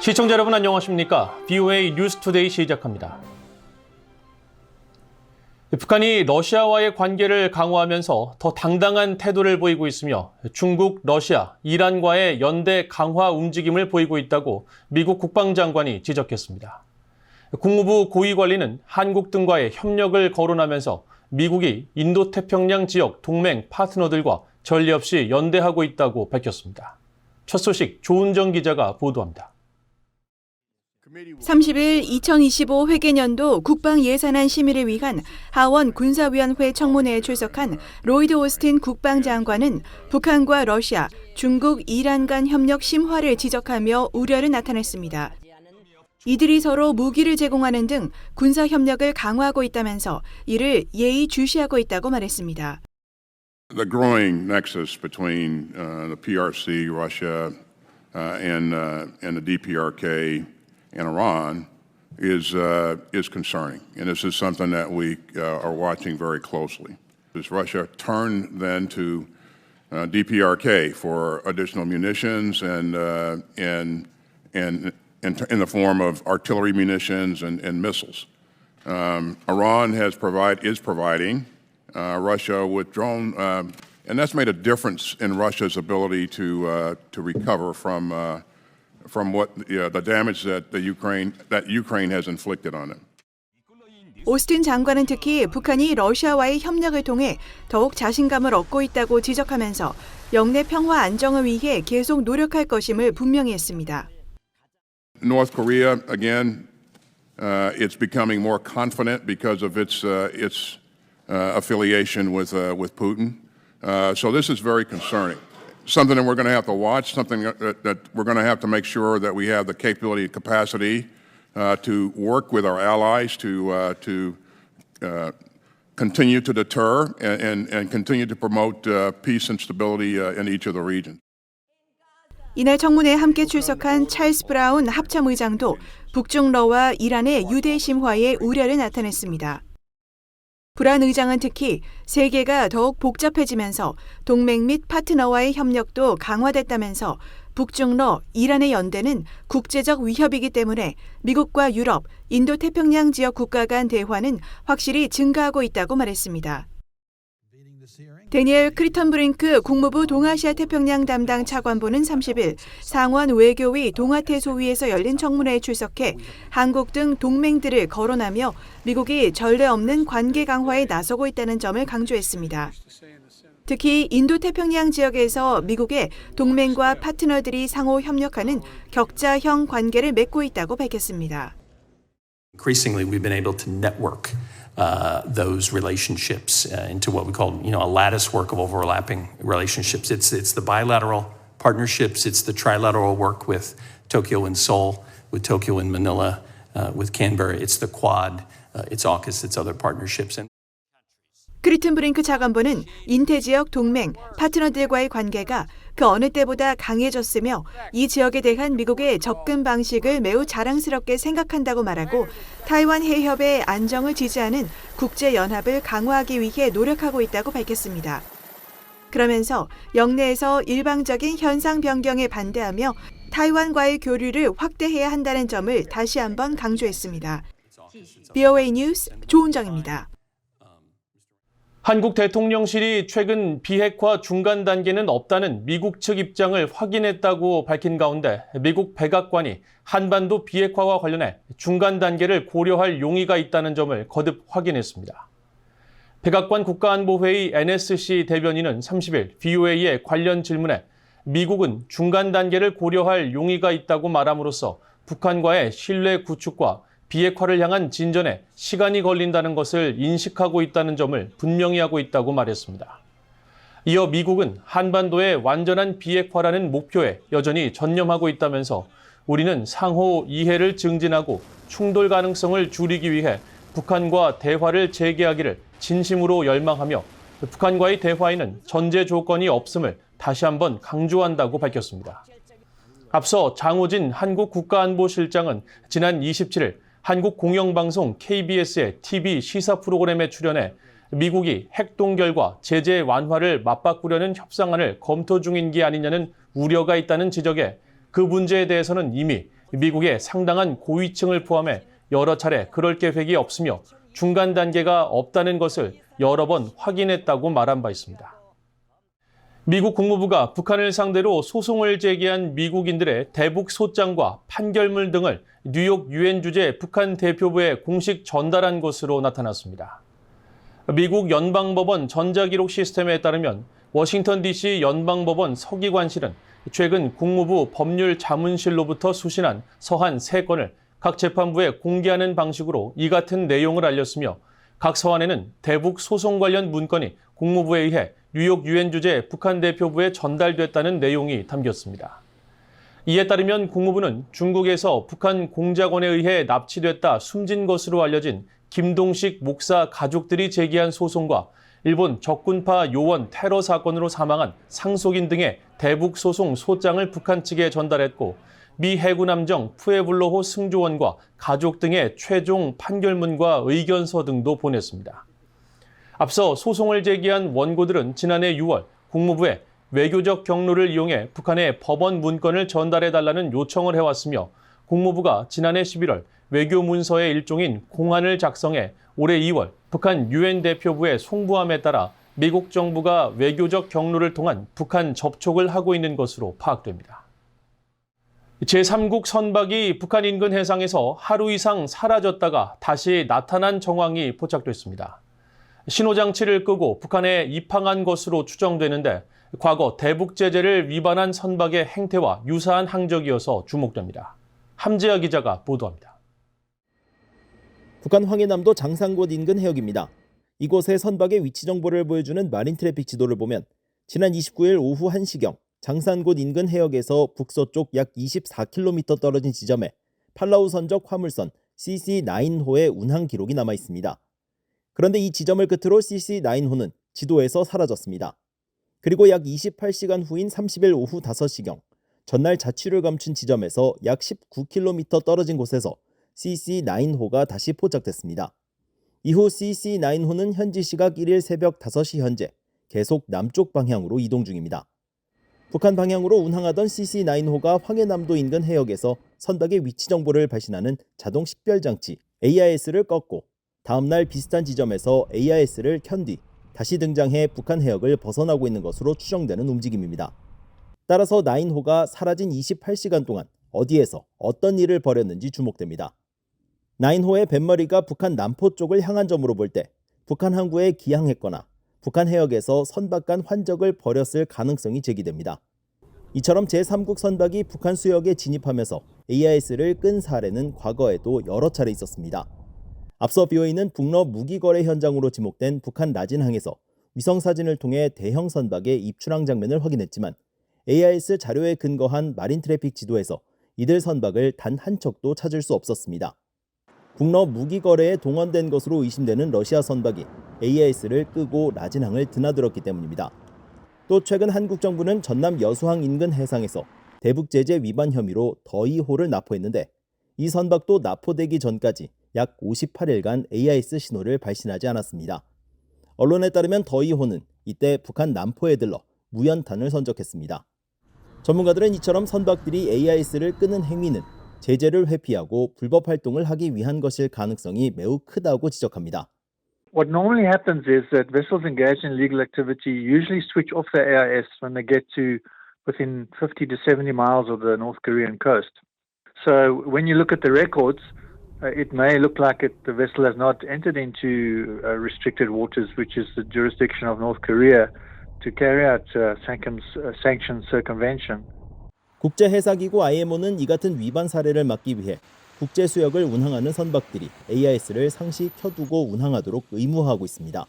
시청자 여러분 안녕하십니까? VOA 뉴스투데이 시작합니다. 북한이 러시아와의 관계를 강화하면서 더 당당한 태도를 보이고 있으며 중국, 러시아, 이란과의 연대 강화 움직임을 보이고 있다고 미국 국방장관이 지적했습니다. 국무부 고위관리는 한국 등과의 협력을 거론하면서 미국이 인도태평양 지역 동맹 파트너들과 전례 없이 연대하고 있다고 밝혔습니다. 첫 소식 조은정 기자가 보도합니다. 30일 2025 회계년도 국방예산안 심의를 위한 하원 군사위원회 청문회에 출석한 로이드 오스틴 국방장관은 북한과 러시아, 중국, 이란 간 협력 심화를 지적하며 우려를 나타냈습니다. 이들이 서로 무기를 제공하는 등 군사 협력을 강화하고 있다면서 이를 예의주시하고 있다고 말했습니다. The growing nexus between the PRC, Russia, and the DPRK and Iran is concerning, and this is something that we are watching very closely. As Russia turned then to DPRK for additional munitions and in the form of artillery munitions and missiles. Iran is providing Russia with drone, and that's made a difference in Russia's ability to recover from what the damage that Ukraine has inflicted on them. 오스틴 장관은 특히 북한이 러시아와의 협력을 통해 더욱 자신감을 얻고 있다고 지적하면서 영내 평화 안정을 위해 계속 노력할 것임을 분명히 했습니다. North Korea, again, it's becoming more confident because of its affiliation with Putin. So this is very concerning. Something that we're going to have to watch, something that we're going to have to make sure that we have the capability and capacity to work with our allies to continue to deter and continue to promote peace and stability in each of the regions. 이날 청문회에 함께 출석한 찰스 브라운 합참의장도 북중러와 이란의 유대 심화에 우려를 나타냈습니다. 브라운 의장은 특히 세계가 더욱 복잡해지면서 동맹 및 파트너와의 협력도 강화됐다면서 북중러, 이란의 연대는 국제적 위협이기 때문에 미국과 유럽, 인도태평양 지역 국가 간 대화는 확실히 증가하고 있다고 말했습니다. 데니엘 크리턴브링크 국무부 동아시아 태평양 담당 차관보는 30일 상원 외교위 동아태소위에서 열린 청문회에 출석해 한국 등 동맹들을 거론하며 미국이 전례 없는 관계 강화에 나서고 있다는 점을 강조했습니다. 특히 인도태평양 지역에서 미국의 동맹과 파트너들이 상호 협력하는 격자형 관계를 맺고 있다고 밝혔습니다. Increasingly, we've been able to network those relationships into what we call, a lattice work of overlapping relationships. It's the bilateral partnerships, it's the trilateral work with Tokyo and Seoul, with Tokyo and Manila, with Canberra. It's the Quad, it's AUKUS, it's other partnerships. 크리튼브링크 차관보는 인태지역 동맹, 파트너들과의 관계가 그 어느 때보다 강해졌으며 이 지역에 대한 미국의 접근 방식을 매우 자랑스럽게 생각한다고 말하고 타이완 해협의 안정을 지지하는 국제연합을 강화하기 위해 노력하고 있다고 밝혔습니다. 그러면서 영내에서 일방적인 현상 변경에 반대하며 타이완과의 교류를 확대해야 한다는 점을 다시 한번 강조했습니다. VOA 뉴스 조은정입니다. 한국 대통령실이 최근 비핵화 중간 단계는 없다는 미국 측 입장을 확인했다고 밝힌 가운데 미국 백악관이 한반도 비핵화와 관련해 중간 단계를 고려할 용의가 있다는 점을 거듭 확인했습니다. 백악관 국가안보회의 NSC 대변인은 30일 VOA의 관련 질문에 미국은 중간 단계를 고려할 용의가 있다고 말함으로써 북한과의 신뢰 구축과 비핵화를 향한 진전에 시간이 걸린다는 것을 인식하고 있다는 점을 분명히 하고 있다고 말했습니다. 이어 미국은 한반도의 완전한 비핵화라는 목표에 여전히 전념하고 있다면서 우리는 상호 이해를 증진하고 충돌 가능성을 줄이기 위해 북한과 대화를 재개하기를 진심으로 열망하며 북한과의 대화에는 전제 조건이 없음을 다시 한번 강조한다고 밝혔습니다. 앞서 장호진 한국 국가안보실장은 지난 27일 한국 공영방송 KBS의 TV 시사 프로그램에 출연해 미국이 핵 동결과 제재 완화를 맞바꾸려는 협상안을 검토 중인 게 아니냐는 우려가 있다는 지적에 그 문제에 대해서는 이미 미국의 상당한 고위층을 포함해 여러 차례 그럴 계획이 없으며 중간 단계가 없다는 것을 여러 번 확인했다고 말한 바 있습니다. 미국 국무부가 북한을 상대로 소송을 제기한 미국인들의 대북 소장과 판결문 등을 뉴욕 유엔 주재 북한 대표부에 공식 전달한 것으로 나타났습니다. 미국 연방법원 전자기록 시스템에 따르면 워싱턴 DC 연방법원 서기관실은 최근 국무부 법률자문실로부터 수신한 서한 3건을 각 재판부에 공개하는 방식으로 이 같은 내용을 알렸으며 각 서한에는 대북 소송 관련 문건이 국무부에 의해 뉴욕 유엔 주재 북한 대표부에 전달됐다는 내용이 담겼습니다. 이에 따르면 국무부는 중국에서 북한 공작원에 의해 납치됐다 숨진 것으로 알려진 김동식 목사 가족들이 제기한 소송과 일본 적군파 요원 테러 사건으로 사망한 상속인 등의 대북 소송 소장을 북한 측에 전달했고 미 해군 함정 푸에블로호 승조원과 가족 등의 최종 판결문과 의견서 등도 보냈습니다. 앞서 소송을 제기한 원고들은 지난해 6월 국무부에 외교적 경로를 이용해 북한에 법원 문건을 전달해달라는 요청을 해왔으며 국무부가 지난해 11월 외교 문서의 일종인 공안을 작성해 올해 2월 북한 유엔 대표부에 송부함에 따라 미국 정부가 외교적 경로를 통한 북한 접촉을 하고 있는 것으로 파악됩니다. 제3국 선박이 북한 인근 해상에서 하루 이상 사라졌다가 다시 나타난 정황이 포착됐습니다. 신호장치를 끄고 북한에 입항한 것으로 추정되는데 과거 대북 제재를 위반한 선박의 행태와 유사한 항적이어서 주목됩니다. 함재하 기자가 보도합니다. 북한 황해남도 장산곶 인근 해역입니다. 이곳의 선박의 위치 정보를 보여주는 마린 트래픽 지도를 보면 지난 29일 오후 1시경 장산곶 인근 해역에서 북서쪽 약 24km 떨어진 지점에 팔라우 선적 화물선 CC9호의 운항 기록이 남아 있습니다. 그런데 이 지점을 끝으로 CC9호는 지도에서 사라졌습니다. 그리고 약 28시간 후인 30일 오후 5시경 전날 자취를 감춘 지점에서 약 19km 떨어진 곳에서 CC9호가 다시 포착됐습니다. 이후 CC9호는 현지 시각 1일 새벽 5시 현재 계속 남쪽 방향으로 이동 중입니다. 북한 방향으로 운항하던 CC9호가 황해남도 인근 해역에서 선박의 위치 정보를 발신하는 자동 식별장치 AIS를 껐고 다음 날 비슷한 지점에서 AIS를 켠 뒤 다시 등장해 북한 해역을 벗어나고 있는 것으로 추정되는 움직임입니다. 따라서 9호가 사라진 28시간 동안 어디에서 어떤 일을 벌였는지 주목됩니다. 9호의 뱃머리가 북한 남포 쪽을 향한 점으로 볼 때 북한 항구에 기항했거나 북한 해역에서 선박 간 환적을 벌였을 가능성이 제기됩니다. 이처럼 제3국 선박이 북한 수역에 진입하면서 AIS를 끈 사례는 과거에도 여러 차례 있었습니다. 앞서 BOA는 북러 무기거래 현장으로 지목된 북한 라진항에서 위성사진을 통해 대형 선박의 입출항 장면을 확인했지만 AIS 자료에 근거한 마린 트래픽 지도에서 이들 선박을 단 한 척도 찾을 수 없었습니다. 북러 무기거래에 동원된 것으로 의심되는 러시아 선박이 AIS를 끄고 라진항을 드나들었기 때문입니다. 또 최근 한국 정부는 전남 여수항 인근 해상에서 대북 제재 위반 혐의로 더이호를 납포했는데 이 선박도 납포되기 전까지 약 58일간 AIS 신호를 발신하지 않았습니다. 언론에 따르면 더이호는 이때 북한 남포에 들러 무연탄을 선적했습니다. 전문가들은 이처럼 선박들이 AIS를 끄는 행위는 제재를 회피하고 불법 활동을 하기 위한 것일 가능성이 매우 크다고 지적합니다. What normally happens is that vessels engaged in illegal activity usually switch off their AIS when they get to within 50 to 70 miles of the North Korean coast. So when you look at the records, it may look like the vessel has not entered into restricted waters, which is the jurisdiction of North Korea, to carry out sanctions circumvention. 국제해사기구 IMO는 이 같은 위반 사례를 막기 위해 국제수역을 운항하는 선박들이 AIS를 상시 켜두고 운항하도록 의무화하고 있습니다.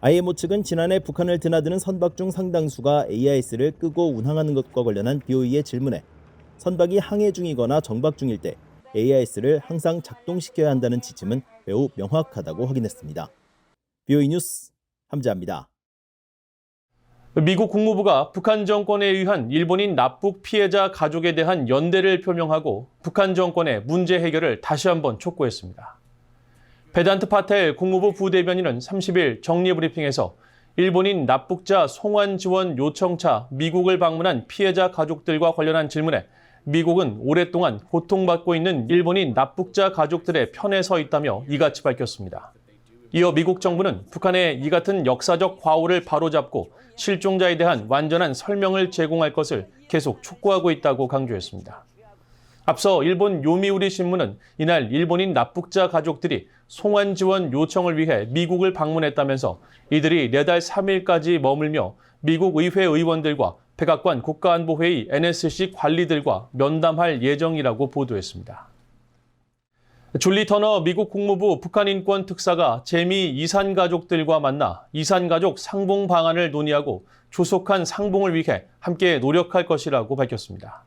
IMO 측은 지난해 북한을 드나드는 선박 중 상당수가 AIS를 끄고 운항하는 것과 관련한 BOE의 질문에 선박이 항해 중이거나 정박 중일 때 AIS를 항상 작동시켜야 한다는 지침은 매우 명확하다고 확인했습니다. BOE 뉴스 함재하입니다. 미국 국무부가 북한 정권에 의한 일본인 납북 피해자 가족에 대한 연대를 표명하고 북한 정권의 문제 해결을 다시 한번 촉구했습니다. 베단트 파텔 국무부 부대변인은 30일 정례 브리핑에서 일본인 납북자 송환 지원 요청차 미국을 방문한 피해자 가족들과 관련한 질문에 미국은 오랫동안 고통받고 있는 일본인 납북자 가족들의 편에 서 있다며 이같이 밝혔습니다. 이어 미국 정부는 북한의 이 같은 역사적 과오를 바로잡고 실종자에 대한 완전한 설명을 제공할 것을 계속 촉구하고 있다고 강조했습니다. 앞서 일본 요미우리 신문은 이날 일본인 납북자 가족들이 송환 지원 요청을 위해 미국을 방문했다면서 이들이 내달 3일까지 머물며 미국 의회 의원들과 백악관 국가안보회의 NSC 관리들과 면담할 예정이라고 보도했습니다. 줄리 터너 미국 국무부 북한인권 특사가 재미 이산 가족들과 만나 이산 가족 상봉 방안을 논의하고 조속한 상봉을 위해 함께 노력할 것이라고 밝혔습니다.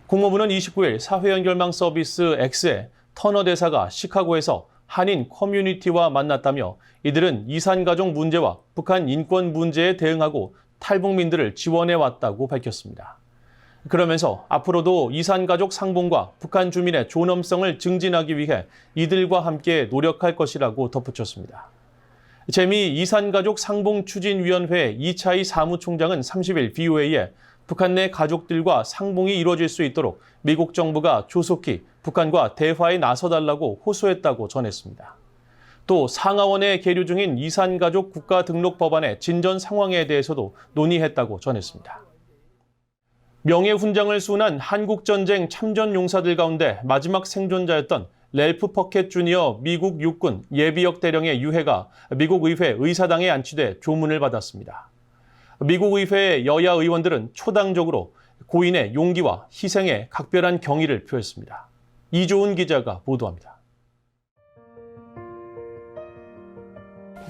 국무부는 29일 사회연결망 서비스 X에 터너 대사가 시카고에서 한인 커뮤니티와 만났다며 이들은 이산가족 문제와 북한 인권 문제에 대응하고 탈북민들을 지원해왔다고 밝혔습니다. 그러면서 앞으로도 이산가족 상봉과 북한 주민의 존엄성을 증진하기 위해 이들과 함께 노력할 것이라고 덧붙였습니다. 재미 이산가족 상봉추진위원회 이차희 사무총장은 30일 BOA에 북한 내 가족들과 상봉이 이루어질 수 있도록 미국 정부가 조속히 북한과 대화에 나서달라고 호소했다고 전했습니다. 또 상하원에 계류 중인 이산가족 국가등록법안의 진전 상황에 대해서도 논의했다고 전했습니다. 명예훈장을 수운한 한국전쟁 참전용사들 가운데 마지막 생존자였던 랠프 퍼켓 주니어 미국 육군 예비역 대령의 유해가 미국 의회 의사당에 안치돼 조문을 받았습니다. 미국 의회의 여야 의원들은 초당적으로 고인의 용기와 희생에 각별한 경의를 표했습니다. 이조은 기자가 보도합니다.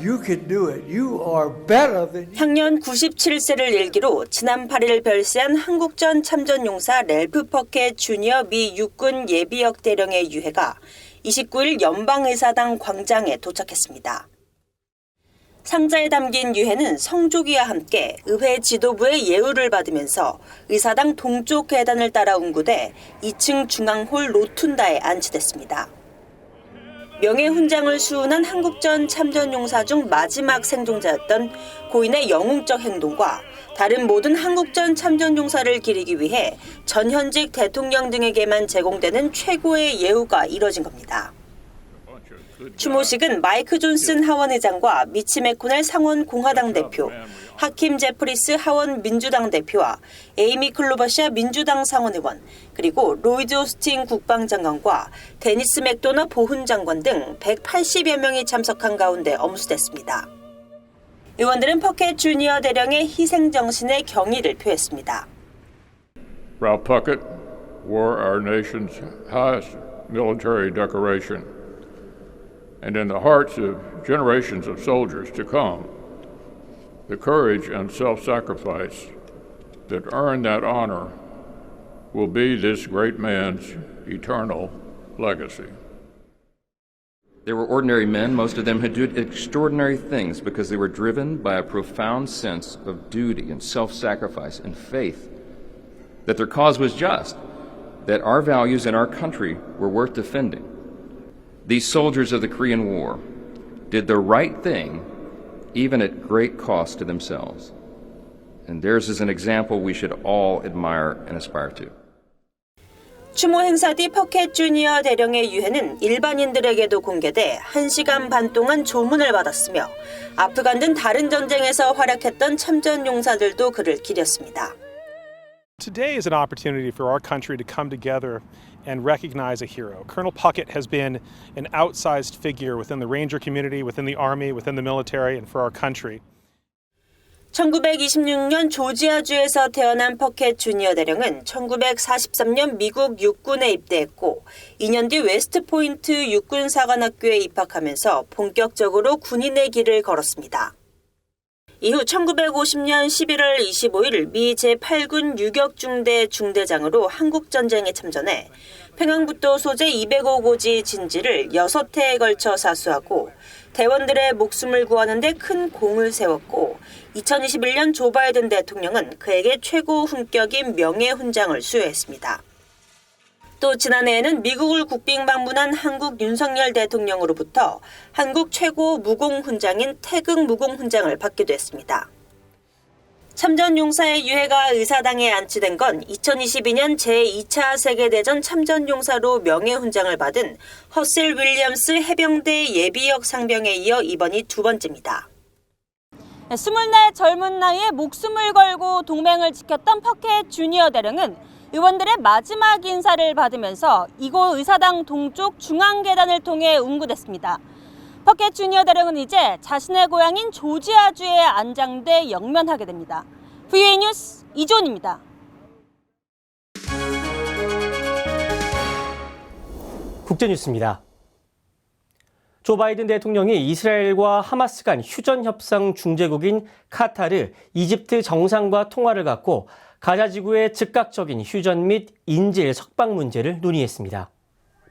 You can do it. You are better than 향년 97세를 일기로 지난 8일 별세한 한국전 참전용사 랠프 퍼켓 주니어 미 육군 예비역 대령의 유해가 29일 연방의사당 광장에 도착했습니다. 상자에 담긴 유해는 성조기와 함께 의회 지도부의 예우를 받으면서 의사당 동쪽 계단을 따라 운구돼 2층 중앙홀 로툰다에 안치됐습니다. 명예훈장을 수운한 한국전 참전용사 중 마지막 생존자였던 고인의 영웅적 행동과 다른 모든 한국전 참전용사를 기리기 위해 전현직 대통령 등에게만 제공되는 최고의 예우가 이뤄진 겁니다. 추모식은 마이크 존슨 하원 의장과 미치 맥코넬 상원 공화당 대표, 하킴 제프리스 하원 민주당 대표와 에이미 클로버샤 민주당 상원 의원, 그리고 로이드 오스틴 국방장관과 데니스 맥도너 보훈장관 등 180여 명이 참석한 가운데 엄수됐습니다. 의원들은 퍼켓 주니어 대령의 희생 정신에 경의를 표했습니다. Ralph Puckett wore our nation's highest military decoration. And in the hearts of generations of soldiers to come, the courage and self-sacrifice that earned that honor will be this great man's eternal legacy. They were ordinary men, most of them had done extraordinary things because they were driven by a profound sense of duty and self-sacrifice and faith that their cause was just, that our values and our country were worth defending. These soldiers of the Korean War did the right thing, even at great cost to themselves. And theirs is an example we should all admire and aspire to. 추모 행사 뒤 퍼켓 주니어 대령의 유해는 일반인들에게도 공개돼 1시간 반 동안 조문을 받았으며 아프간 등 다른 전쟁에서 활약했던 참전용사들도 그를 기렸습니다. Today is an opportunity for our country to come together and recognize a hero. Colonel Puckett has been an outsized figure within the Ranger community, within the Army, within the military, and for our country. 1926년 조지아주에서 태어난 퍼켓 주니어 대령은 1943년 미국 육군에 입대했고 2년 뒤 웨스트포인트 육군사관학교에 입학하면서 본격적으로 군인의 길을 걸었습니다. 이후 1950년 11월 25일 미 제8군 유격중대 중대장으로 한국전쟁에 참전해 평양북도 소재 205고지 진지를 6회에 걸쳐 사수하고 대원들의 목숨을 구하는 데 큰 공을 세웠고 2021년 조 바이든 대통령은 그에게 최고 훈격인 명예훈장을 수여했습니다. 또 지난해에는 미국을 국빈 방문한 한국 윤석열 대통령으로부터 한국 최고 무공훈장인 태극 무공훈장을 받기도 했습니다. 참전용사의 유해가 의사당에 안치된 건 2022년 제2차 세계대전 참전용사로 명예훈장을 받은 허셀 윌리엄스 해병대 예비역 상병에 이어 이번이 두 번째입니다. 24 젊은 나이에 목숨을 걸고 동맹을 지켰던 퍼켓 주니어 대령은 의원들의 마지막 인사를 받으면서 이곳 의사당 동쪽 중앙계단을 통해 운구됐습니다. 퍼켓 주니어 대령은 이제 자신의 고향인 조지아주에 안장돼 영면하게 됩니다. VA 뉴스 이존입니다. 국제뉴스입니다. 조 바이든 대통령이 이스라엘과 하마스 간 휴전 협상 중재국인 카타르, 이집트 정상과 통화를 갖고 가자 지구의 즉각적인 휴전 및 인질 석방 문제를 논의했습니다.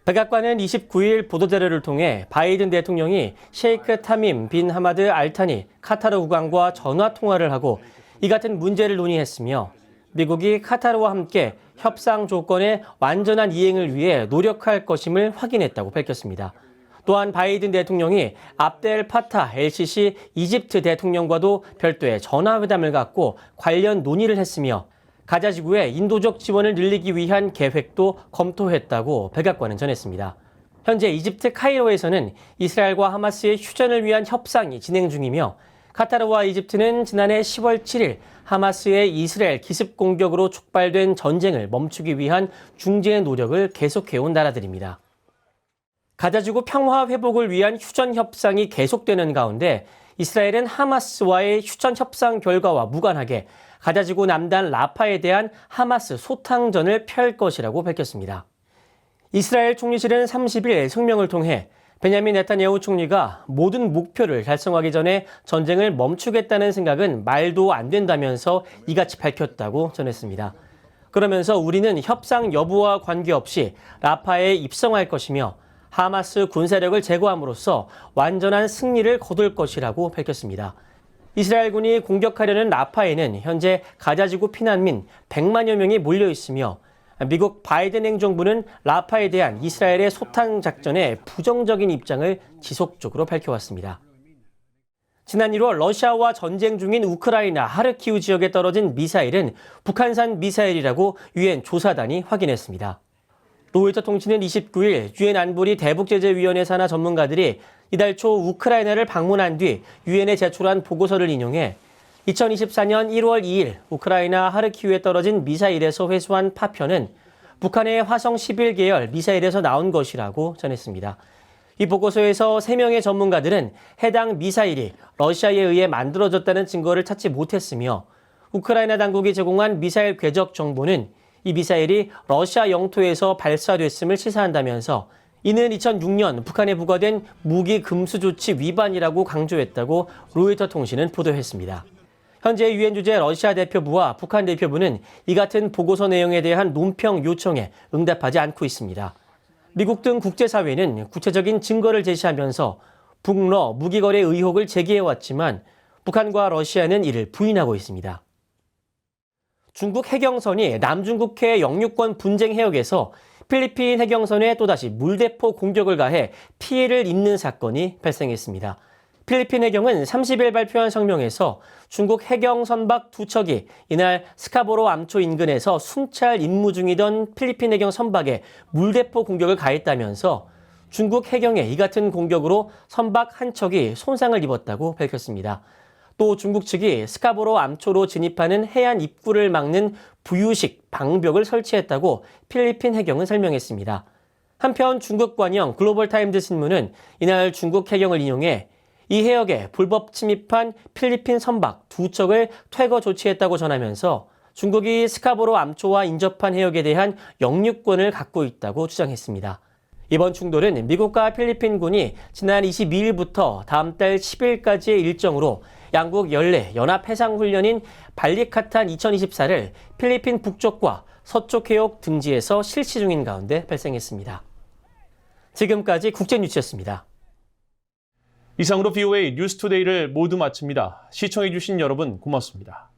백악관은 29일 보도자료를 통해 바이든 대통령이 셰이크 타밈 빈 하마드 알타니 카타르 국왕과 전화 통화를 하고 이 같은 문제를 논의했으며 미국이 카타르와 함께 협상 조건의 완전한 이행을 위해 노력할 것임을 확인했다고 밝혔습니다. 또한 바이든 대통령이 압델 파타 LCC 이집트 대통령과도 별도의 전화회담을 갖고 관련 논의를 했으며 가자 지구의 인도적 지원을 늘리기 위한 계획도 검토했다고 백악관은 전했습니다. 현재 이집트 카이로에서는 이스라엘과 하마스의 휴전을 위한 협상이 진행 중이며 카타르와 이집트는 지난해 10월 7일 하마스의 이스라엘 기습 공격으로 촉발된 전쟁을 멈추기 위한 중재 노력을 계속해온 나라들입니다. 가자 지구 평화 회복을 위한 휴전 협상이 계속되는 가운데 이스라엘은 하마스와의 휴전 협상 결과와 무관하게 가자 지구 남단 라파에 대한 하마스 소탕전을 펼 것이라고 밝혔습니다. 이스라엘 총리실은 30일 성명을 통해 베냐민 네타냐후 총리가 모든 목표를 달성하기 전에 전쟁을 멈추겠다는 생각은 말도 안 된다면서 이같이 밝혔다고 전했습니다. 그러면서 우리는 협상 여부와 관계없이 라파에 입성할 것이며 하마스 군사력을 제거함으로써 완전한 승리를 거둘 것이라고 밝혔습니다. 이스라엘군이 공격하려는 라파에는 현재 가자지구 피난민 100만여 명이 몰려 있으며 미국 바이든 행정부는 라파에 대한 이스라엘의 소탕 작전에 부정적인 입장을 지속적으로 밝혀왔습니다. 지난 1월 러시아와 전쟁 중인 우크라이나 하르키우 지역에 떨어진 미사일은 북한산 미사일이라고 유엔 조사단이 확인했습니다. 로이터 통신은 29일 유엔 안보리 대북제재위원회 산하 전문가들이 이달 초 우크라이나를 방문한 뒤 유엔에 제출한 보고서를 인용해 2024년 1월 2일 우크라이나 하르키우에 떨어진 미사일에서 회수한 파편은 북한의 화성 11계열 미사일에서 나온 것이라고 전했습니다. 이 보고서에서 3명의 전문가들은 해당 미사일이 러시아에 의해 만들어졌다는 증거를 찾지 못했으며 우크라이나 당국이 제공한 미사일 궤적 정보는 이 미사일이 러시아 영토에서 발사됐음을 시사한다면서 이는 2006년 북한에 부과된 무기 금수 조치 위반이라고 강조했다고 로이터 통신은 보도했습니다. 현재 유엔 주재 러시아 대표부와 북한 대표부는 이 같은 보고서 내용에 대한 논평 요청에 응답하지 않고 있습니다. 미국 등 국제사회는 구체적인 증거를 제시하면서 북러 무기 거래 의혹을 제기해왔지만 북한과 러시아는 이를 부인하고 있습니다. 중국 해경선이 남중국해 영유권 분쟁 해역에서 필리핀 해경선에 또다시 물대포 공격을 가해 피해를 입는 사건이 발생했습니다. 필리핀 해경은 30일 발표한 성명에서 중국 해경 선박 2척이 이날 스카보로 암초 인근에서 순찰 임무 중이던 필리핀 해경 선박에 물대포 공격을 가했다면서 중국 해경의 이 같은 공격으로 선박 1척이 손상을 입었다고 밝혔습니다. 또 중국 측이 스카보로 암초로 진입하는 해안 입구를 막는 부유식 방벽을 설치했다고 필리핀 해경은 설명했습니다. 한편 중국 관영 글로벌타임즈 신문은 이날 중국 해경을 인용해 이 해역에 불법 침입한 필리핀 선박 2척을 퇴거 조치했다고 전하면서 중국이 스카보로 암초와 인접한 해역에 대한 영유권을 갖고 있다고 주장했습니다. 이번 충돌은 미국과 필리핀군이 지난 22일부터 다음 달 10일까지의 일정으로 양국 연례 연합해상훈련인 발리카탄 2024를 필리핀 북쪽과 서쪽 해역 등지에서 실시 중인 가운데 발생했습니다. 지금까지 국제뉴스였습니다. 이상으로 VOA 뉴스투데이를 모두 마칩니다. 시청해주신 여러분 고맙습니다.